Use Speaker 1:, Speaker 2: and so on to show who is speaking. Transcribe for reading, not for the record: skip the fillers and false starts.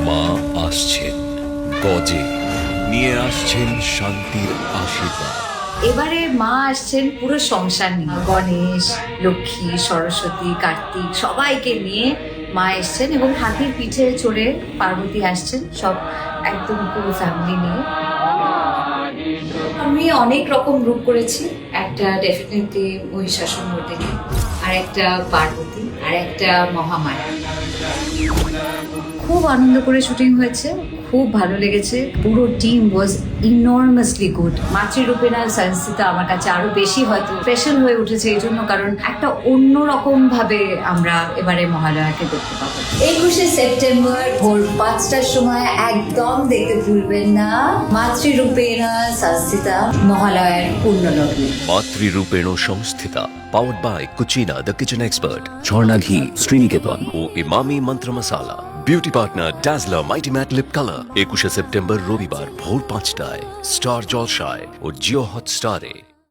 Speaker 1: মা আসছেন গজে, নিয়ে আসছেন শান্তির আশীর্বাদ।
Speaker 2: এবারে মা আসছেন পুরো সংসার নিয়ে, গণেশ, লক্ষ্মী, সরস্বতী, কার্তিক সবাইকে নিয়ে মা এসছেন এবং হাতির পিঠে চড়ে পার্বতী আসছেন, সব একদম পুরো ফ্যামিলি নিয়ে। আমি অনেক রকম রূপ করেছি, একটা ডেফিনেটলি মহিষাসুর মর্দিনী, আর একটা পার্বতী, আর একটা মহামায়া। খুব আনন্দ করে শুটিং হয়েছে, খুব ভালো লেগেছে। পুরো টিম ওয়াজ ইনর্মাসলি গুড। মাতৃরূপেণা সংস্থিতা আমার কাছে আরো বেশি হয়তো স্পেশাল হয়ে উঠেছে এই জন্য, কারণ একটা অন্যরকম ভাবে আমরা এবারে মহালয়াকে দেখতে পাবো। 21শে সেপ্টেম্বর ভোর 5টার সময় একদম দেখতে ভুলবেন না মাতৃরূপেণা সংস্থিতা মহালয়ার পূর্ণলগ্নে।
Speaker 1: মাতৃরূপেণ সংস্থিতা, powered by Kuchina the kitchen expert,
Speaker 3: Jharna ghee, Sriniketan
Speaker 1: ও Emami Mantra masala. Beauty partner dazzler mighty matte lip colour. 21শে সেপ্টেম্বর রবিবার ভোর 5টায় স্টার জলসায় ও জিও হটস্টারে।